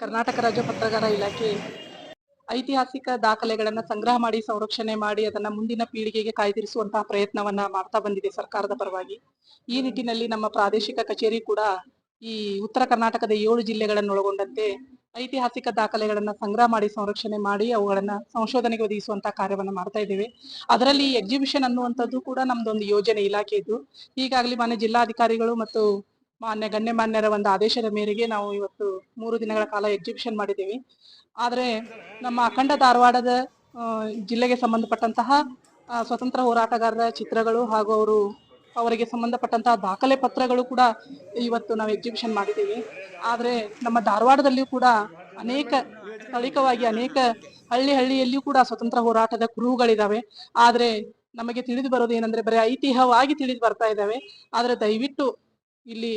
ಕರ್ನಾಟಕ ರಾಜ್ಯ ಪತ್ರಗಾರ ಇಲಾಖೆ ಐತಿಹಾಸಿಕ ದಾಖಲೆಗಳನ್ನು ಸಂಗ್ರಹ ಮಾಡಿ ಸಂರಕ್ಷಣೆ ಮಾಡಿ ಅದನ್ನ ಮುಂದಿನ ಪೀಳಿಗೆಗೆ ಕಾಯ್ದಿರಿಸುವಂತಹ ಪ್ರಯತ್ನವನ್ನ ಮಾಡ್ತಾ ಬಂದಿದೆ ಸರ್ಕಾರದ ಪರವಾಗಿ. ಈ ನಿಟ್ಟಿನಲ್ಲಿ ನಮ್ಮ ಪ್ರಾದೇಶಿಕ ಕಚೇರಿ ಕೂಡ ಈ ಉತ್ತರ ಕರ್ನಾಟಕದ 7 ಜಿಲ್ಲೆಗಳನ್ನು ಒಳಗೊಂಡಂತೆ ಐತಿಹಾಸಿಕ ದಾಖಲೆಗಳನ್ನ ಸಂಗ್ರಹ ಮಾಡಿ ಸಂರಕ್ಷಣೆ ಮಾಡಿ ಅವುಗಳನ್ನ ಸಂಶೋಧನೆಗೆ ಒದಗಿಸುವಂತಹ ಕಾರ್ಯವನ್ನ ಮಾಡ್ತಾ ಇದ್ದೇವೆ. ಅದರಲ್ಲಿ ಎಕ್ಸಿಬಿಷನ್ ಅನ್ನುವಂಥದ್ದು ಕೂಡ ನಮ್ದೊಂದು ಯೋಜನೆ ಇಲಾಖೆಯದ್ದು. ಈಗಾಗಲೇ ಮಾನ್ಯ ಜಿಲ್ಲಾಧಿಕಾರಿಗಳು ಮತ್ತು ಗಣ್ಯಮಾನ್ಯರ ಒಂದು ಆದೇಶದ ಮೇರೆಗೆ ನಾವು ಇವತ್ತು 3 ದಿನಗಳ ಕಾಲ ಎಕ್ಸಿಬಿಷನ್ ಮಾಡಿದ್ದೇವೆ. ಆದ್ರೆ ನಮ್ಮ ಅಖಂಡ ಧಾರವಾಡದ ಜಿಲ್ಲೆಗೆ ಸಂಬಂಧಪಟ್ಟಂತಹ ಸ್ವತಂತ್ರ ಹೋರಾಟಗಾರರ ಚಿತ್ರಗಳು ಹಾಗೂ ಅವರಿಗೆ ಸಂಬಂಧಪಟ್ಟಂತಹ ದಾಖಲೆ ಪತ್ರಗಳು ಕೂಡ ಇವತ್ತು ನಾವು ಎಕ್ಸಿಬಿಷನ್ ಮಾಡಿದ್ದೇವೆ. ಆದ್ರೆ ನಮ್ಮ ಧಾರವಾಡದಲ್ಲಿಯೂ ಕೂಡ ಅನೇಕ ಸ್ಥಳೀಯವಾಗಿ ಅನೇಕ ಹಳ್ಳಿಯಲ್ಲಿಯೂ ಕೂಡ ಸ್ವತಂತ್ರ ಹೋರಾಟದ ಕುರುಹುಗಳಿದಾವೆ. ಆದ್ರೆ ನಮಗೆ ತಿಳಿದು ಬರೋದು ಏನಂದ್ರೆ ಬರೀ ಐತಿಹ್ಯವಾಗಿ ತಿಳಿದು ಬರ್ತಾ ಇದ್ದಾವೆ. ಆದ್ರೆ ದಯವಿಟ್ಟು ಇಲ್ಲಿ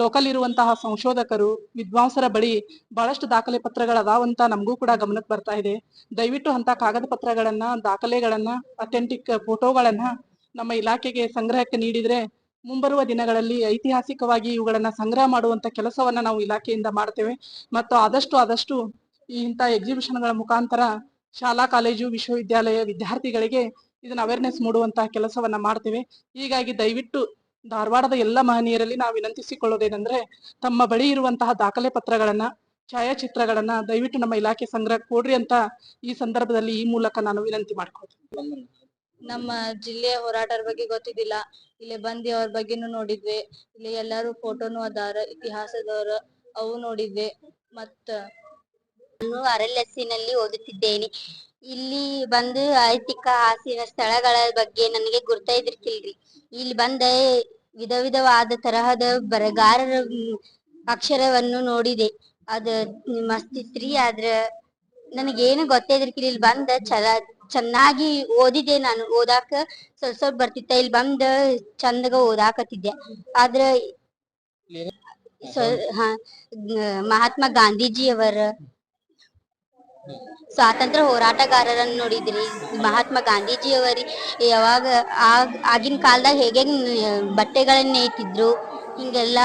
ಲೋಕಲ್ ಇರುವಂತಹ ಸಂಶೋಧಕರು ವಿದ್ವಾಂಸರ ಬಳಿ ಬಹಳಷ್ಟು ದಾಖಲೆ ಪತ್ರಗಳದಾವಂತ ನಮಗೂ ಕೂಡ ಗಮನಕ್ಕೆ ಬರ್ತಾ ಇದೆ. ದಯವಿಟ್ಟು ಅಂತ ಕಾಗದ ಪತ್ರಗಳನ್ನ ದಾಖಲೆಗಳನ್ನ ಅಥೆಂಟಿಕ್ ಫೋಟೋಗಳನ್ನ ನಮ್ಮ ಇಲಾಖೆಗೆ ಸಂಗ್ರಹಕ್ಕೆ ನೀಡಿದ್ರೆ ಮುಂಬರುವ ದಿನಗಳಲ್ಲಿ ಐತಿಹಾಸಿಕವಾಗಿ ಇವುಗಳನ್ನ ಸಂಗ್ರಹ ಮಾಡುವಂತ ಕೆಲಸವನ್ನ ನಾವು ಇಲಾಖೆಯಿಂದ ಮಾಡ್ತೇವೆ. ಮತ್ತು ಆದಷ್ಟು ಇಂಥ ಎಕ್ಸಿಬಿಷನ್ಗಳ ಮುಖಾಂತರ ಶಾಲಾ ಕಾಲೇಜು ವಿಶ್ವವಿದ್ಯಾಲಯ ವಿದ್ಯಾರ್ಥಿಗಳಿಗೆ ಇದನ್ನ ಅವೇರ್ನೆಸ್ ಮೂಡುವಂತಹ ಕೆಲಸವನ್ನ ಮಾಡ್ತೇವೆ. ಹೀಗಾಗಿ ದಯವಿಟ್ಟು ಧಾರವಾಡದ ಎಲ್ಲ ಮಹನೀಯರಲ್ಲಿ ನಾವು ವಿನಂತಿಸಿಕೊಳ್ಳೋದೇನೆಂದ್ರೆ ತಮ್ಮ ಬಳಿ ಇರುವಂತಹ ದಾಖಲೆ ಪತ್ರಗಳನ್ನ ಛಾಯಾಚಿತ್ರಗಳನ್ನ ದಯವಿಟ್ಟು ನಮ್ಮ ಇಲಾಖೆ ಸಂಗ್ರಹ ಕೊಡ್ರಿ ಅಂತ ಈ ಸಂದರ್ಭದಲ್ಲಿ ಈ ಮೂಲಕ ನಾನು ವಿನಂತಿ ಮಾಡ್ಕೊಳ್ತೀನಿ. ನಮ್ಮ ಜಿಲ್ಲೆಯ ಹೋರಾಟರ ಬಗ್ಗೆ ಗೊತ್ತಿದ್ದಿಲ್ಲ. ಇಲ್ಲಿ ಬಂದಿ ಅವ್ರ ಬಗ್ಗೆನು ನೋಡಿದ್ವಿ. ಇಲ್ಲಿ ಎಲ್ಲಾರು ಫೋಟೋನು ಅದಾರ ಇತಿಹಾಸದವ್ರ ಅವು ನೋಡಿದ್ವಿ. ಮತ್ತ ನಾನು RLSನಲ್ಲಿ ಓದುತ್ತಿದ್ದೇನೆ. ಇಲ್ಲಿ ಬಂದು ಐತಿಹಾಸಿಕ ಸ್ಥಳಗಳ ಬಗ್ಗೆ ನನಗೆ ಗುರ್ತಿರ್ಕಿಲ್ರಿ. ಇಲ್ಲಿ ಬಂದ ವಿಧವಾದ ತರಹದ ಬರಗಾರರ ಅಕ್ಷರವನ್ನು ನೋಡಿದೆ. ಅದ ಮಸ್ತ್ ಇತ್ರಿ. ಆದ್ರ ನನಗೇನು ಗೊತ್ತಿದ್ರಿಕಿಲ್ಲ. ಇಲ್ಲಿ ಬಂದ ಚೆನ್ನಾಗಿ ಓದಿದೆ. ನಾನು ಓದಾಕ ಸ್ವಲ್ಪ ಬರ್ತಿತ್ತ. ಇಲ್ಲಿ ಬಂದ ಚಂದಗ ಓದಾಕತ್ತಿದ್ದೆ. ಆದ್ರ ಮಹಾತ್ಮ ಗಾಂಧೀಜಿಯವರ ಸ್ವಾತಂತ್ರ್ಯ ಹೋರಾಟಗಾರರನ್ನು ನೋಡಿದ್ರಿ. ಮಹಾತ್ಮ ಗಾಂಧೀಜಿಯವರಿ ಯಾವಾಗ ಆಗಿನ ಕಾಲದಾಗ ಹೇಗೆ ಬಟ್ಟೆಗಳನ್ನ ನೇಯ್ತಿದ್ರು ಹಿಂಗೆಲ್ಲಾ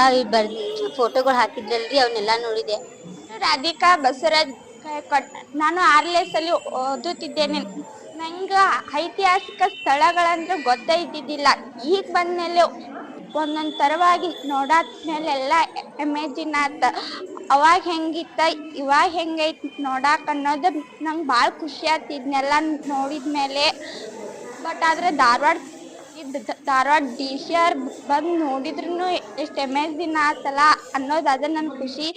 ಫೋಟೋಗಳು ಹಾಕಿದ್ರಲ್ರಿ, ಅವನ್ನೆಲ್ಲಾ ನೋಡಿದೆ. ರಾಧಿಕಾ ಬಸವರಾಜ್ ಕೈಕೊಟ್. ನಾನು RLS ಅಲ್ಲಿ ಓದುತ್ತಿದ್ದೇನೆ. ನಂಗ ಐತಿಹಾಸಿಕ ಸ್ಥಳಗಳಂದ್ರೆ ಗೊತ್ತೇ ಇದ್ದಿದ್ದಿಲ್ಲ. ಈಗ ಬಂದ್ಮೇಲೆ ಒಂದೊಂದ್ ತರವಾಗಿ ನೋಡಾದ್ಮೇಲೆ ಎಲ್ಲಾ ಇಮೇಜಿನ್ ಆತ. ಅವಾಗ ಹೆಂಗಿತ್ತ ಇವಾಗ ಹೆಂಗೈತ್ ನೋಡಾಕ ಅನ್ನೋದು ನಂಗೆ ಭಾಳ ಖುಷಿ ಆಯ್ತು ಇದನ್ನೆಲ್ಲ ನೋಡಿದ್ಮೇಲೆ. ಬಟ್ ಆದ್ರೆ ಧಾರವಾಡ DC ಬಂದು ನೋಡಿದ್ರು ಎಷ್ಟು ಇಮೇಜಿನ್ ಆತಲ್ಲ ಅನ್ನೋದು ಅದ ನನ್ ಖುಷಿ.